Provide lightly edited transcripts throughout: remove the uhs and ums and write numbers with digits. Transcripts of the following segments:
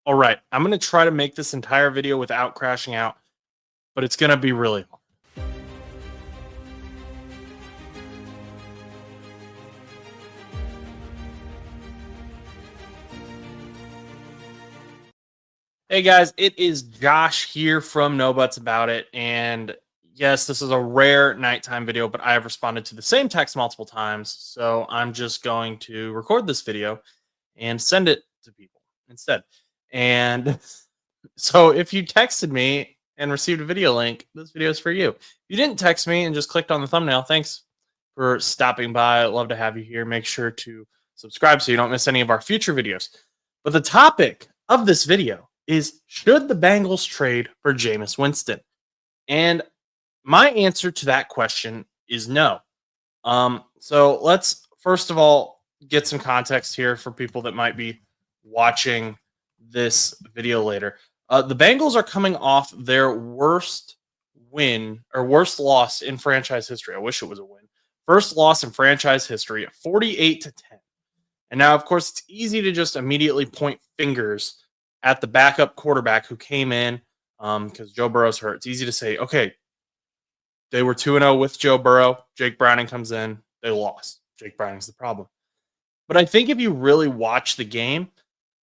All right, I'm going to try to make this entire video without crashing out, but it's going to be really hard. Hey guys, it is Josh here from No Butts About It. And yes, this is a rare nighttime video, but I have responded to the same text multiple times. So I'm just going to record this video and send it to people instead. And so if you texted me and received a video link, this video is for you. If you didn't text me and just clicked on the thumbnail, thanks for stopping by. I'd love to have you here. Make sure to subscribe so you don't miss any of our future videos. But the topic of this video is, should the Bengals trade for Jameis Winston? And my answer to that question is no. So let's first of all get some context here for people that might be watching this video later. The Bengals are coming off their worst win or worst loss in franchise history. I wish it was a win. First loss in franchise history at 48-10. And now, of course, it's easy to just immediately point fingers at the backup quarterback who came in because Joe Burrow's hurt. It's easy to say, okay, they were 2-0 with Joe Burrow. Jake Browning comes in. They lost. Jake Browning's the problem. But I think if you really watch the game,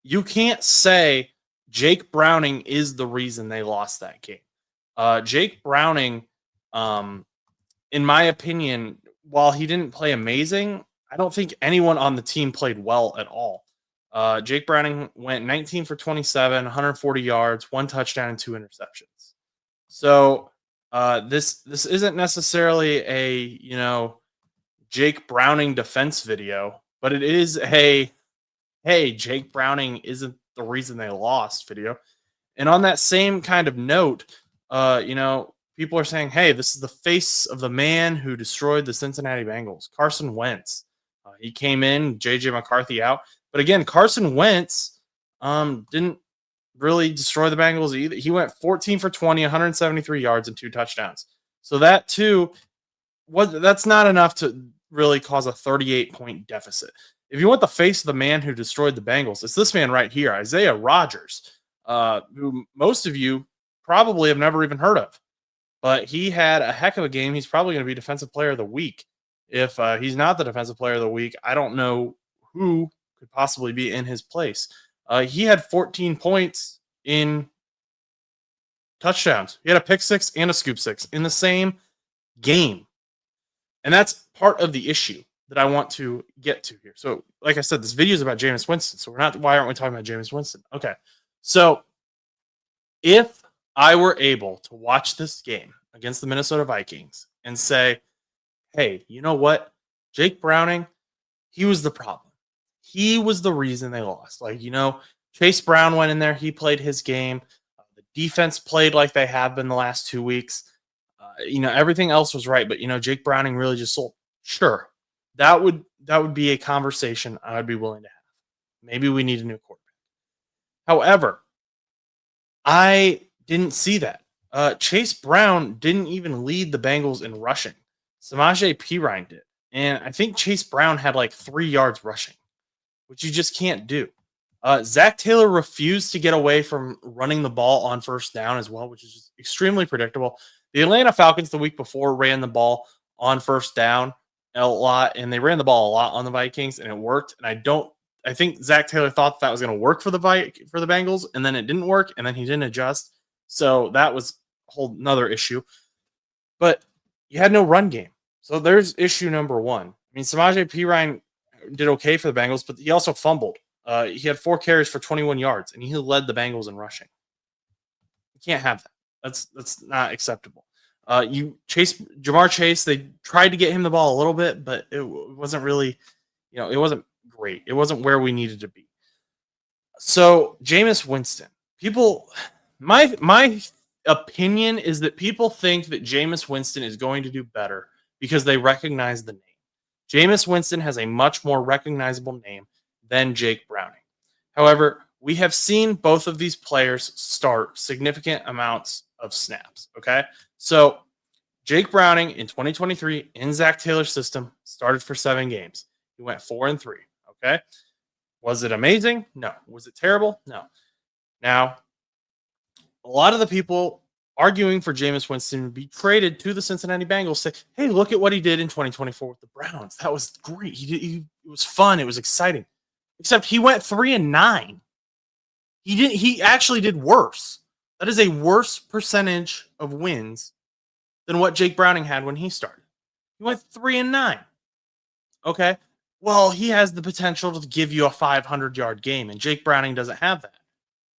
you can't say Jake Browning is the reason they lost that game. Jake Browning, in my opinion, while he didn't play amazing, I don't think anyone on the team played well at all. Jake Browning went 19 for 27, 140 yards, 1 touchdown, and 2 interceptions. So this isn't necessarily a Jake Browning defense video, but it is a hey, Jake Browning isn't the reason they lost video. And on that same kind of note, people are saying, hey, this is the face of the man who destroyed the Cincinnati Bengals, Carson Wentz. He came in, J.J. McCarthy out. But again, Carson Wentz didn't really destroy the Bengals either. He went 14 for 20, 173 yards, and 2 touchdowns. So that, too, that's not enough to really cause a 38-point deficit. If you want the face of the man who destroyed the Bengals, it's this man right here, Isaiah Rodgers, who most of you probably have never even heard of. But he had a heck of a game. He's probably going to be Defensive Player of the Week. If he's not the Defensive Player of the Week, I don't know who could possibly be in his place. He had 14 points in touchdowns. He had a pick six and a scoop six in the same game. And that's part of the issue that I want to get to here. So, like I said, this video is about Jameis Winston. So why aren't we talking about Jameis Winston? Okay. So if I were able to watch this game against the Minnesota Vikings and say, hey, you know what? Jake Browning, he was the problem. He was the reason they lost. Chase Brown went in there. He played his game. The defense played like they have been the last 2 weeks. Everything else was right. But, Jake Browning really just sold. Sure. That would be a conversation I would be willing to have. Maybe we need a new quarterback. However, I didn't see that. Chase Brown didn't even lead the Bengals in rushing. Samaje Perine did. And I think Chase Brown had 3 yards rushing, which you just can't do. Zach Taylor refused to get away from running the ball on first down as well, which is just extremely predictable. The Atlanta Falcons the week before ran the ball on first down a lot, and they ran the ball a lot on the Vikings, and it worked. And I think Zach Taylor thought that was going to work for the Bengals, and then it didn't work, and then he didn't adjust. So that was a whole nother issue. But you had no run game. So there's issue number one. I mean, Samaje Perine did okay for the Bengals, but he also fumbled. He had 4 carries for 21 yards, and he led the Bengals in rushing. You can't have that. That's not acceptable. Jamar Chase, they tried to get him the ball a little bit, but it wasn't really, it wasn't great. It wasn't where we needed to be. So Jameis Winston, my opinion is that people think that Jameis Winston is going to do better because they recognize the name. Jameis Winston has a much more recognizable name than Jake Browning. However, we have seen both of these players start significant amounts of snaps, okay? So Jake Browning in 2023 in Zach Taylor's system started for 7 games. He went 4-3, okay? Was it amazing? No. Was it terrible? No. Now, a lot of the people arguing for Jameis Winston to be traded to the Cincinnati Bengals say, hey, look at what he did in 2024 with the Browns. That was great. It was fun. It was exciting. Except he went 3-9. He actually did worse. That is a worse percentage of wins than what Jake Browning had when he started. He went 3-9. Okay. Well, he has the potential to give you a 500-yard game, and Jake Browning doesn't have that.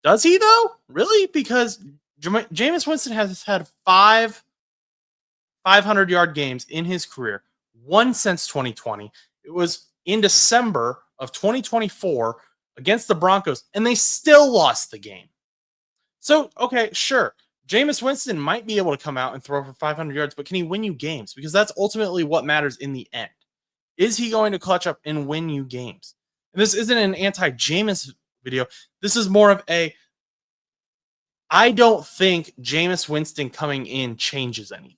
Does he, though? Really? Because Jameis Winston has had 500-yard games in his career, one since 2020. It was in December of 2024 against the Broncos, and they still lost the game. So, okay, sure. Jameis Winston might be able to come out and throw for 500 yards, but can he win you games? Because that's ultimately what matters in the end. Is he going to clutch up and win you games? And this isn't an anti-Jameis video. This is more of I don't think Jameis Winston coming in changes anything.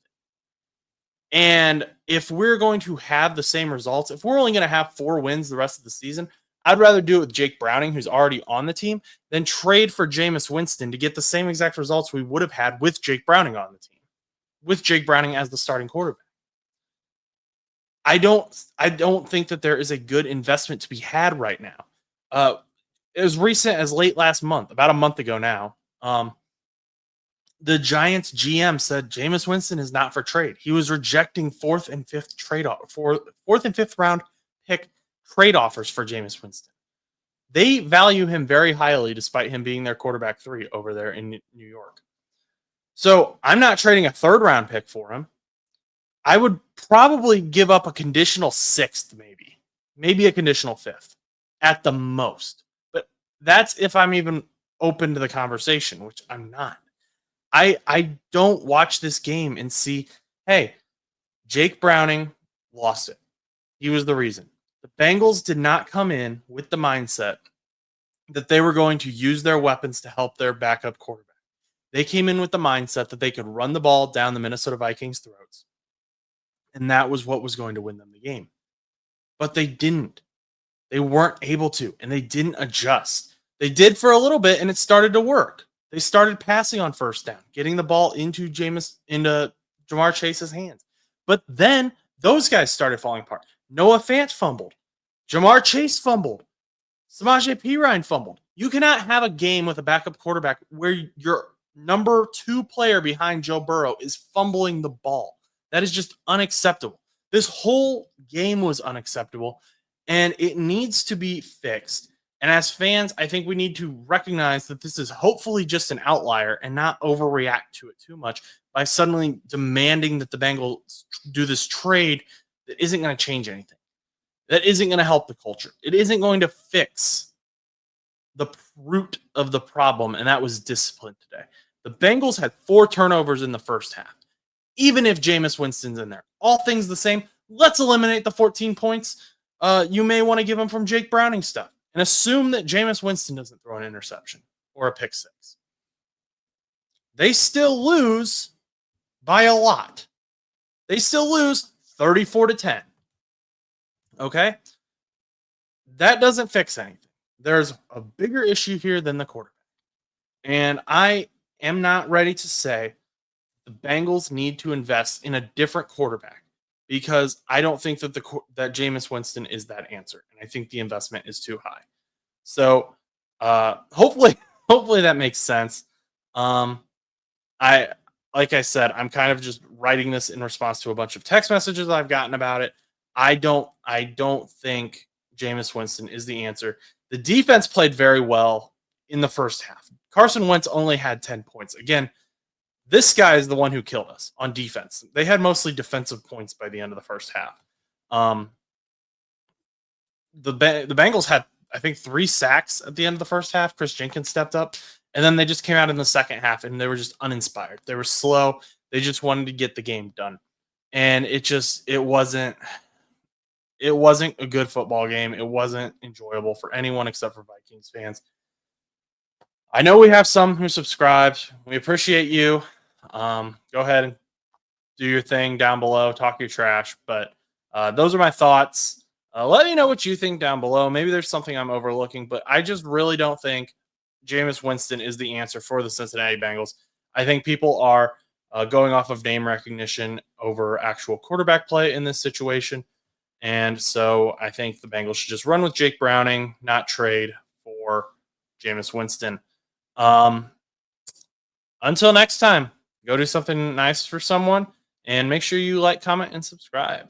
And if we're going to have the same results, if we're only going to have 4 wins the rest of the season, I'd rather do it with Jake Browning, who's already on the team, than trade for Jameis Winston to get the same exact results we would have had with Jake Browning on the team, with Jake Browning as the starting quarterback. I don't think that there is a good investment to be had right now. As recent as late last month, about a month ago now, the Giants GM said Jameis Winston is not for trade. He was rejecting 4th and 5th round pick trade offers for Jameis Winston. They value him very highly, despite him being their quarterback 3 over there in New York. So I'm not trading a 3rd round pick for him. I would probably give up a conditional 6th, maybe a conditional 5th at the most. But that's if I'm even open to the conversation, which I'm not. I don't watch this game and see, hey, Jake Browning lost it. He was the reason. The Bengals did not come in with the mindset that they were going to use their weapons to help their backup quarterback. They came in with the mindset that they could run the ball down the Minnesota Vikings' throats. And that was what was going to win them the game. But they didn't. They weren't able to, and they didn't adjust. They did for a little bit, and it started to work. They started passing on first down, getting the ball into Jamar Chase's hands. But then those guys started falling apart. Noah Fant fumbled. Jamar Chase fumbled. Samaje Perine fumbled. You cannot have a game with a backup quarterback where your number 2 player behind Joe Burrow is fumbling the ball. That is just unacceptable. This whole game was unacceptable, and it needs to be fixed. And as fans, I think we need to recognize that this is hopefully just an outlier and not overreact to it too much by suddenly demanding that the Bengals do this trade that isn't going to change anything. That isn't going to help the culture. It isn't going to fix the root of the problem, and that was discipline today. The Bengals had 4 turnovers in the first half. Even if Jameis Winston's in there. All things the same, let's eliminate the 14 points you may want to give them from Jake Browning stuff and assume that Jameis Winston doesn't throw an interception or a pick 6. They still lose by a lot. They still lose 34-10. Okay? That doesn't fix anything. There's a bigger issue here than the quarterback. And I am not ready to say the Bengals need to invest in a different quarterback because I don't think that that Jameis Winston is that answer. And I think the investment is too high. So hopefully that makes sense. Like I said, I'm kind of just writing this in response to a bunch of text messages I've gotten about it. I don't think Jameis Winston is the answer. The defense played very well in the first half. Carson Wentz only had 10 points. Again, this guy is the one who killed us on defense. They had mostly defensive points by the end of the first half. The Bengals had, I think, 3 sacks at the end of the first half. Chris Jenkins stepped up, and then they just came out in the second half, and they were just uninspired. They were slow. They just wanted to get the game done, and it wasn't a good football game. It wasn't enjoyable for anyone except for Vikings fans. I know we have some who subscribed. We appreciate you. Go ahead and do your thing down below. Talk your trash. But those are my thoughts. Let me know what you think down below. Maybe there's something I'm overlooking, but I just really don't think Jameis Winston is the answer for the Cincinnati Bengals. I think people are going off of name recognition over actual quarterback play in this situation. And so I think the Bengals should just run with Jake Browning, not trade for Jameis Winston. Until next time, go do something nice for someone and make sure you like, comment, and subscribe.